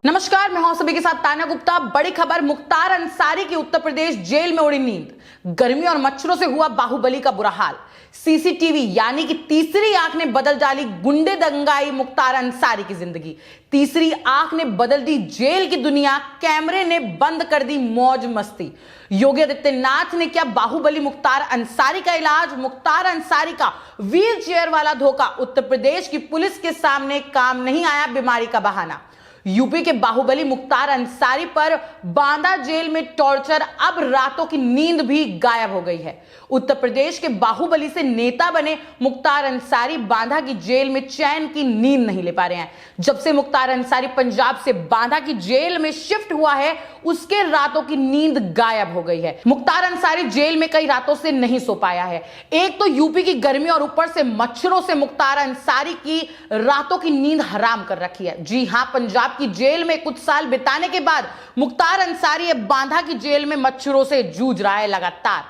नमस्कार, मैं हूं सभी के साथ तान्या गुप्ता। बड़ी खबर, मुख्तार अंसारी की उत्तर प्रदेश जेल में उड़ी नींद। गर्मी और मच्छरों से हुआ बाहुबली का बुरा हाल। सीसीटीवी यानी कि तीसरी आंख ने बदल डाली गुंडे दंगाई मुख्तार अंसारी की जिंदगी। तीसरी आंख ने बदल दी जेल की दुनिया, कैमरे ने बंद कर दी मौज मस्ती। योगी आदित्यनाथ ने किया बाहुबली मुख्तार अंसारी का इलाज। मुख्तार अंसारी का व्हील चेयर वाला धोखा। उत्तर प्रदेश की पुलिस के सामने काम नहीं आया बीमारी का बहाना। यूपी के बाहुबली मुख्तार अंसारी पर बांदा जेल में टॉर्चर, अब रातों की नींद भी गायब हो गई है। उत्तर प्रदेश के बाहुबली से नेता बने मुख्तार अंसारी बांदा की जेल में चैन की नींद नहीं ले पा रहे हैं। जब से मुख्तार अंसारी पंजाब से बांदा की जेल में शिफ्ट हुआ है, उसके रातों की नींद गायब हो गई है। मुख्तार अंसारी जेल में कई रातों से नहीं सो पाया है। एक तो यूपी की गर्मी और ऊपर से मच्छरों से मुख्तार अंसारी की रातों की नींद हराम कर रखी है। जी हां, पंजाब की जेल में कुछ साल बिताने के बाद मुख्तार अंसारी अब बांदा की जेल में मच्छरों से जूझ रहा है। लगातार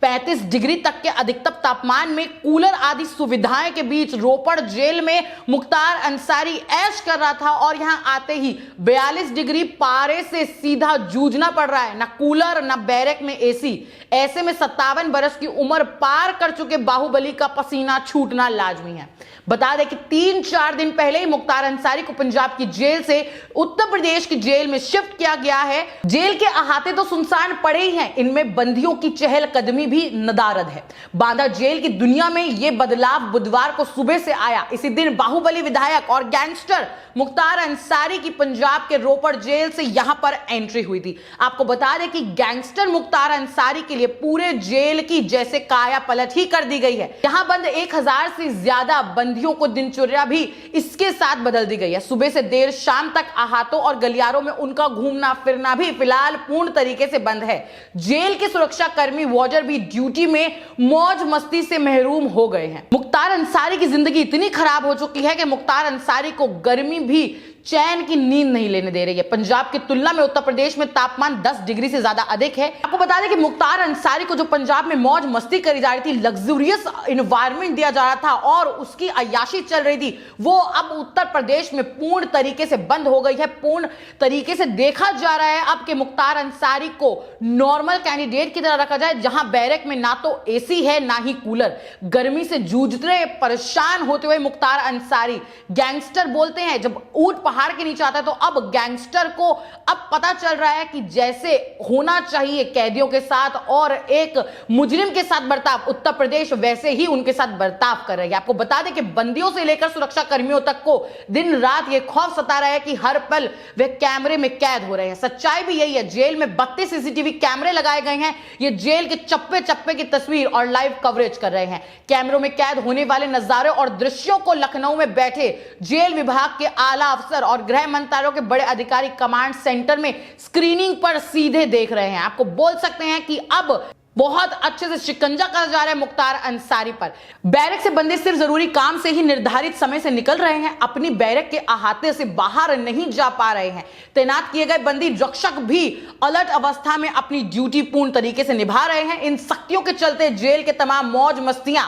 35 डिग्री तक के अधिकतम तापमान में कूलर आदि सुविधाएं के बीच रोपड़ जेल में मुख्तार अंसारी ऐश कर रहा था और यहां आते ही 42 डिग्री पारे से सीधा जूझना पड़ रहा है। ना कूलर, ना बैरक में एसी। ऐसे में 57 बरस की उम्र पार कर चुके बाहुबली का पसीना छूटना लाजमी है। बता दें कि 3-4 दिन पहले ही मुख्तार अंसारी को पंजाब की जेल से उत्तर प्रदेश की जेल में शिफ्ट किया गया है। जेल के अहाते तो सुनसान पड़े ही हैं, इनमें बंदियों की चहलकदमी भी नदारद है। बांदा जेल की दुनिया में यह बदलाव बुधवार को सुबह से आया। इसी दिन बाहुबली विधायक और गैंगस्टर मुख्तार अंसारी की पंजाब के रोपड़ जेल से यहां पर एंट्री हुई थी। आपको बता दें कि गैंगस्टर मुख्तार अंसारी के लिए पूरे जेल की जैसे काया पलट ही कर दी गई है। यहां बंद 1000 से ज्यादा बंदियों को दिनचर्या भी इसके साथ बदल दी गई है। सुबह से देर शाम तक आहातों और गलियारों में उनका घूमना फिरना भी फिलहाल पूर्ण तरीके से बंद है। जेल के सुरक्षा कर्मी वार्डर भी ड्यूटी में मौज मस्ती से महरूम हो गए हैं। मुख्तार अंसारी की जिंदगी इतनी खराब हो चुकी है कि मुख्तार अंसारी को गर्मी भी चैन की नींद नहीं लेने दे रही है। पंजाब की तुलना में उत्तर प्रदेश में तापमान 10 डिग्री से ज्यादा अधिक है। आपको बता दें कि मुख्तार अंसारी को जो पंजाब में मौज मस्ती करी जा रही थी, लग्जूरियस एनवायरनमेंट दिया जा रहा था और उसकी अय्याशी चल रही थी, वो अब उत्तर प्रदेश में पूर्ण तरीके से बंद हो गई है। पूर्ण तरीके से देखा जा रहा है अब कि मुख्तार अंसारी को नॉर्मल कैंडिडेट की तरह रखा जाए, जहां बैरक में ना तो एसी है ना ही कूलर। गर्मी से जूझते परेशान होते हुए मुख्तार अंसारी, गैंगस्टर बोलते हैं जब ऊंट पहाड़ के नीचे आता है, तो अब गैंगस्टर को अब पता चल रहा है कि जैसे होना चाहिए कैदियों के साथ और एक मुजरिम के साथ बर्ताव, उत्तर प्रदेश वैसे ही उनके साथ बर्ताव कर रही है। आपको बता दें कि बंदियों से लेकर सुरक्षा कर्मियों तक को दिन रात यह खौफ सता रहा है कि हर पल वे कैमरे में कैद हो रहे हैं। सच्चाई भी यही है। जेल में 32 सीसीटीवी कैमरे लगाए गए हैं। ये जेल के चप्पे चप्पे की तस्वीर और लाइव कवरेज कर रहे हैं। कैमरों में कैद होने वाले नजारे और दृश्यों को लखनऊ में बैठे जेल विभाग के आला अफसर और गृह मंत्रालय के बड़े अधिकारी कमांड सेंटर में स्क्रीनिंग पर सीधे देख रहे हैं। आपको बोल सकते हैं कि अब बहुत अच्छे से शिकंजा कसा जा रहा है मुख्तार अंसारी पर। बैरक से बंदे सिर्फ जरूरी काम से ही निर्धारित समय से निकल रहे हैं, अपनी बैरक के अहाते से बाहर नहीं जा पा रहे हैं। तैनात किए गए बंदी रक्षक भी अलर्ट अवस्था में अपनी ड्यूटी पूर्ण तरीके से निभा रहे हैं। इन सख्तियों के चलते जेल के तमाम मौज मस्तियां,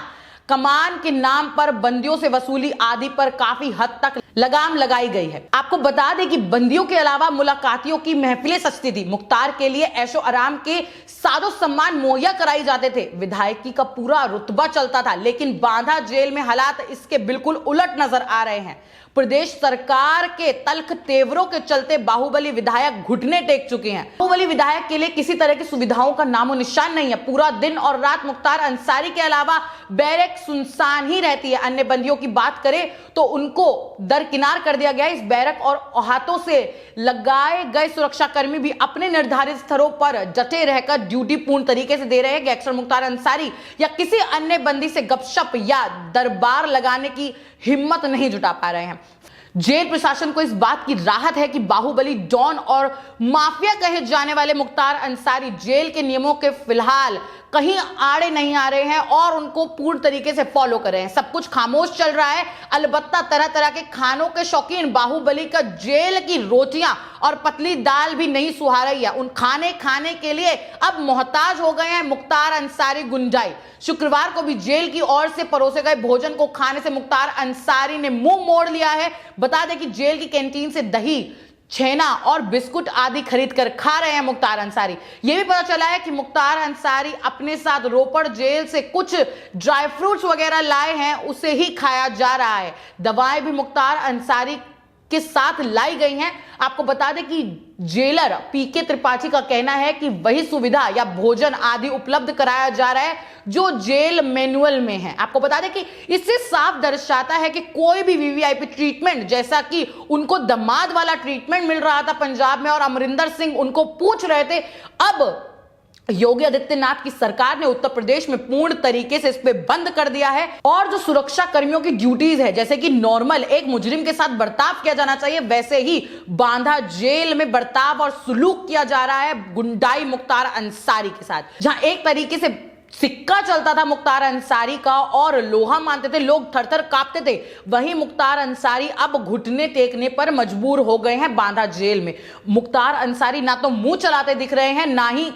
कमान के नाम पर बंदियों से वसूली आदि पर काफी हद तक लगाम लगाई गई है। आपको बता दें कि बंदियों के अलावा मुलाकातियों की महफिलें सजती थी। मुख्तार के लिए ऐशो आराम के सादो सम्मान मुहैया कराई जाते थे। विधायकी का पूरा रुतबा चलता था, लेकिन बांदा जेल में हालात इसके बिल्कुल उलट नजर आ रहे हैं। प्रदेश सरकार के तल्ख तेवरों के चलते बाहुबली विधायक घुटने टेक चुके हैं। बाहुबली विधायक के लिए किसी तरह की सुविधाओं का नामो निशान नहीं है। पूरा दिन और रात मुख्तार अंसारी के अलावा बैरक सुनसान ही रहती है। अन्य बंदियों की बात करें तो उनको दरकिनार कर दिया गया है। इस बैरक और हाथों से लगाए गए सुरक्षाकर्मी भी अपने निर्धारित स्थलों पर डटे रहकर ड्यूटी पूर्ण तरीके से दे रहे हैं। गैंगस्टर मुख्तार अंसारी या किसी अन्य बंदी से गपशप या दरबार लगाने की हिम्मत नहीं जुटा पा रहे हैं। जेल प्रशासन को इस बात की राहत है कि बाहुबली डॉन और माफिया कहे जाने वाले मुख्तार अंसारी जेल के नियमों के फिलहाल कहीं आड़े नहीं आ रहे हैं और उनको पूर्ण तरीके से फॉलो कर रहे हैं। सब कुछ खामोश चल रहा है। अलबत्ता तरह तरह के खानों के शौकीन बाहुबली का जेल की रोटियां और पतली दाल भी नहीं सुहा रही है। उन खाने के लिए अब मोहताज हो गए हैं मुख्तार अंसारी गुंडाई। शुक्रवार को भी जेल की ओर से परोसे गए भोजन को खाने से मुख्तार अंसारी ने मुंह मोड़ लिया है। बता दें कि जेल की कैंटीन से दही, छेना और बिस्कुट आदि खरीद कर खा रहे हैं मुख्तार अंसारी। यह भी पता चला है कि मुख्तार अंसारी अपने साथ रोपड़ जेल से कुछ ड्राई फ्रूट्स वगैरह लाए हैं, उसे ही खाया जा रहा है। दवाएं भी मुख्तार अंसारी के साथ लाई गई हैं। आपको बता दें कि जेलर पीके त्रिपाठी का कहना है कि वही सुविधा या भोजन आदि उपलब्ध कराया जा रहा है जो जेल मैनुअल में है। आपको बता दें कि इससे साफ दर्शाता है कि कोई भी वीवीआईपी ट्रीटमेंट, जैसा कि उनको दामाद वाला ट्रीटमेंट मिल रहा था पंजाब में और अमरिंदर सिंह उनको पूछ रहे थे, अब योगी आदित्यनाथ की सरकार ने उत्तर प्रदेश में पूर्ण तरीके से इस पे बंद कर दिया है। और जो सुरक्षा कर्मियों की ड्यूटीज है, जैसे कि नॉर्मल एक मुजरिम के साथ बर्ताव किया जाना चाहिए, वैसे ही बांदा जेल में बर्ताव और सुलूक किया जा रहा है गुंडाई मुख्तार अंसारी के साथ। जहां एक तरीके से सिक्का चलता था मुख्तार अंसारी का और लोहा मानते थे, लोग थर थर कांपते थे, वहीं मुख्तार अंसारी अब घुटने टेकने पर मजबूर हो गए हैं बांदा जेल में। मुख्तार अंसारी ना तो मुंह चलाते दिख रहे हैं, ना ही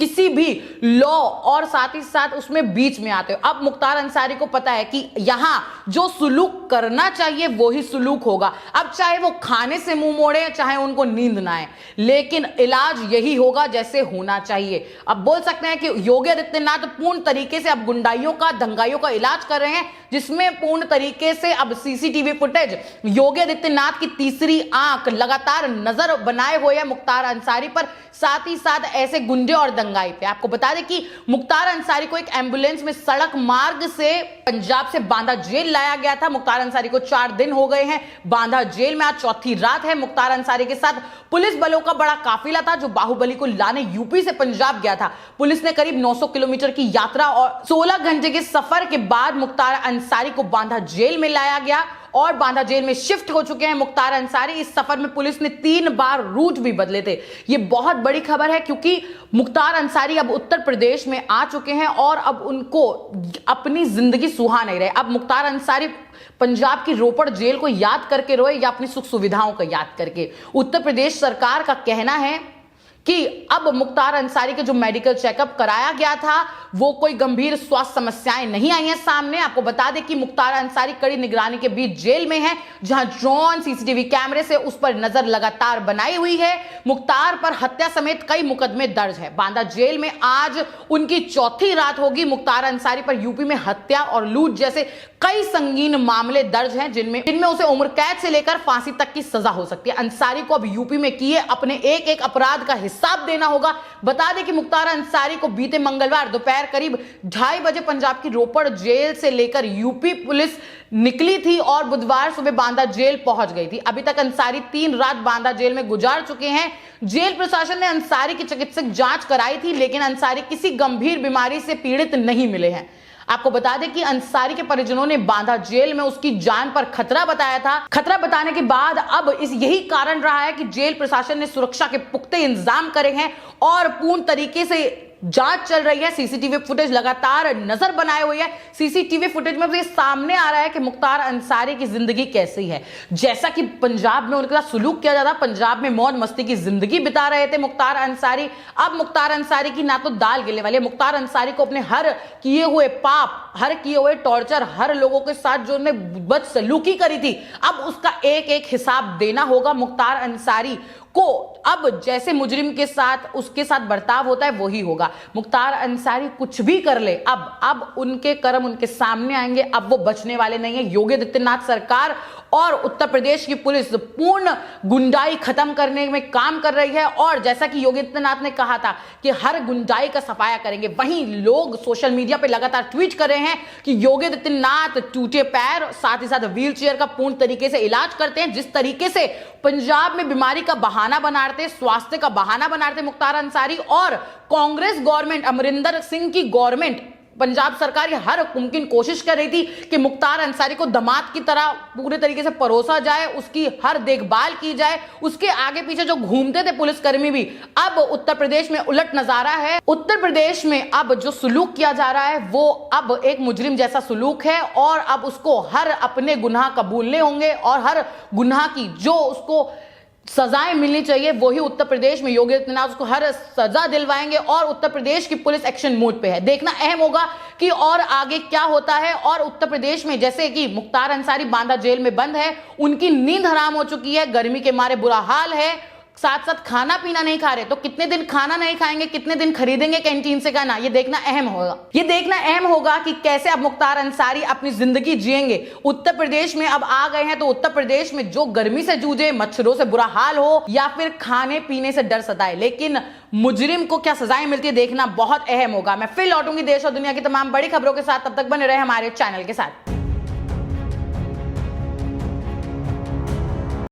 किसी भी लॉ और साथ ही साथ उसमें बीच में आते हो। अब मुख्तार अंसारी को पता है कि यहां जो सुलूक करना चाहिए वो ही सुलूक होगा। अब चाहे वो खाने से मुंह मोड़े, चाहे उनको नींद ना आए, लेकिन इलाज यही होगा जैसे होना चाहिए। अब बोल सकते हैं कि योगी आदित्यनाथ पूर्ण तरीके से अब गुंडाइयों का, दंगाइयों का इलाज कर रहे हैं, जिसमें पूर्ण तरीके से अब सीसीटीवी फुटेज, योगी आदित्यनाथ की तीसरी आंख लगातार नजर बनाए हुए है मुख्तार अंसारी पर, साथ ही साथ ऐसे गुंडे और दंगाई पे। आपको बता दें कि मुख्तार अंसारी को एक एम्बुलेंस में सड़क मार्ग से पंजाब से बांदा जेल लाया गया था। मुख्तार अंसारी को 4 दिन हो गए हैं बांदा जेल में, आज चौथी रात है। मुख्तार अंसारी के साथ पुलिस बलों का बड़ा काफिला था जो बाहुबली को लाने यूपी से पंजाब गया था। पुलिस ने करीब 900 किलोमीटर की यात्रा और 16 घंटे के सफर के बाद मुख्तार अंसारी को बांदा जेल में लाया गया और बांदा जेल में शिफ्ट हो चुके हैं मुख्तार अंसारी। इस सफर में पुलिस ने 3 बार रूट भी बदले थे। यह बहुत बड़ी खबर है क्योंकि मुख्तार अंसारी अब उत्तर प्रदेश में आ चुके हैं और अब उनको अपनी जिंदगी सुहा नहीं रहे। अब मुख्तार अंसारी पंजाब की रोपड़ जेल को याद करके रोए या अपनी सुख सुविधाओं को याद करके। उत्तर प्रदेश सरकार का कहना है कि अब मुख्तार अंसारी के जो मेडिकल चेकअप कराया गया था वो कोई गंभीर स्वास्थ्य समस्याएं नहीं आई हैं सामने। आपको बता दें कि मुख्तार अंसारी कड़ी निगरानी के बीच जेल में है, जहां ड्रोन, सीसीटीवी कैमरे से उस पर नजर लगातार बनाई हुई है। मुख्तार पर हत्या समेत कई मुकदमे दर्ज है। बांदा जेल में आज उनकी चौथी रात होगी। मुख्तार अंसारी पर यूपी में हत्या और लूट जैसे कई संगीन मामले दर्ज हैं, जिनमें उसे उम्र कैद से लेकर फांसी तक की सजा हो सकती है। अंसारी को अब यूपी में किए अपने एक एक अपराध का हिसाब देना होगा। बता दें कि मुख्तार अंसारी को बीते मंगलवार दोपहर करीब 2:30 बजे पंजाब की रोपड़ जेल से लेकर यूपी पुलिस निकली थी और बुधवार सुबह बांदा जेल पहुंच गई थी। अभी तक अंसारी 3 रात बांदा जेल में गुजार चुके हैं। जेल प्रशासन ने अंसारी की चिकित्सक जांच कराई थी, लेकिन अंसारी किसी गंभीर बीमारी से पीड़ित नहीं मिले हैं। आपको बता दें कि अंसारी के परिजनों ने बांदा जेल में उसकी जान पर खतरा बताया था। खतरा बताने के बाद अब यही कारण रहा है कि जेल प्रशासन ने सुरक्षा के पुख्ते इंतजाम करे हैं और पूर्ण तरीके से जांच चल रही है। सीसीटीवी फुटेज लगातार नजर बनाए हुए है। सीसीटीवी फुटेज में ये सामने आ रहा है कि मुख्तार अंसारी की जिंदगी कैसी है। जैसा कि पंजाब में उनके साथ सुलूक किया जाता, पंजाब में मौज मस्ती की जिंदगी बिता रहे थे मुख्तार अंसारी। अब मुख्तार अंसारी की ना तो दाल गिलने वाली है। मुख्तार अंसारी को अपने हर किए हुए पाप, हर किए हुए टॉर्चर, हर लोगों के साथ जो उन्होंने बदसलूकी करी थी, अब उसका एक एक हिसाब देना होगा मुख्तार अंसारी को। अब जैसे मुजरिम के साथ उसके साथ बर्ताव होता है वही होगा। मुख्तार अंसारी कुछ भी कर ले, अब उनके कर्म उनके सामने आएंगे। अब वो बचने वाले नहीं है। योगी आदित्यनाथ सरकार और उत्तर प्रदेश की पुलिस पूर्ण गुंडाई खत्म करने में काम कर रही है और जैसा कि योगी आदित्यनाथ ने कहा था कि हर गुंडाई का सफाया करेंगे, वहीं लोग सोशल मीडिया पे लगातार ट्वीट कर रहे हैं कि योगी आदित्यनाथ टूटे पैर, साथ ही साथ व्हील चेयर का पूर्ण तरीके से इलाज करते हैं। जिस तरीके से पंजाब में बीमारी का बहाना बनाते, स्वास्थ्य का बहाना बनाते मुख्तार अंसारी, और कांग्रेस गवर्नमेंट, अमरिंदर सिंह की गवर्नमेंट, पंजाब सरकार ये हर मुमकिन कोशिश कर रही थी कि मुख्तार अंसारी को दामाद की तरह पूरे तरीके से परोसा जाए, उसकी हर देखभाल की जाए। उसके आगे पीछे जो घूमते थे पुलिसकर्मी भी, अब उत्तर प्रदेश में उलट नजारा है। उत्तर प्रदेश में अब जो सुलूक किया जा रहा है वो अब एक मुजरिम जैसा सुलूक है और अब उसको हर अपने गुनाह कबूलने होंगे और हर गुनाह की जो उसको सजाएं मिलनी चाहिए, वही उत्तर प्रदेश में योगी आदित्यनाथ उसको हर सजा दिलवाएंगे और उत्तर प्रदेश की पुलिस एक्शन मोड पे है। देखना अहम होगा कि और आगे क्या होता है। और उत्तर प्रदेश में जैसे कि मुख्तार अंसारी बांदा जेल में बंद है, उनकी नींद हराम हो चुकी है, गर्मी के मारे बुरा हाल है, साथ साथ खाना पीना नहीं खा रहे, तो कितने दिन खाना नहीं खाएंगे, कितने दिन खरीदेंगे कैंटीन से खाना, ये देखना अहम होगा। ये देखना अहम होगा कि कैसे अब मुख्तार अंसारी अपनी जिंदगी जिएंगे। उत्तर प्रदेश में अब आ गए हैं तो उत्तर प्रदेश में जो गर्मी से जूझे, मच्छरों से बुरा हाल हो या फिर खाने पीने से डर सताए, लेकिन मुजरिम को क्या सजाएं मिलती है देखना बहुत अहम होगा। मैं फिर लौटूंगी देश और दुनिया की तमाम बड़ी खबरों के साथ, तब तक बने रहे हमारे चैनल के साथ।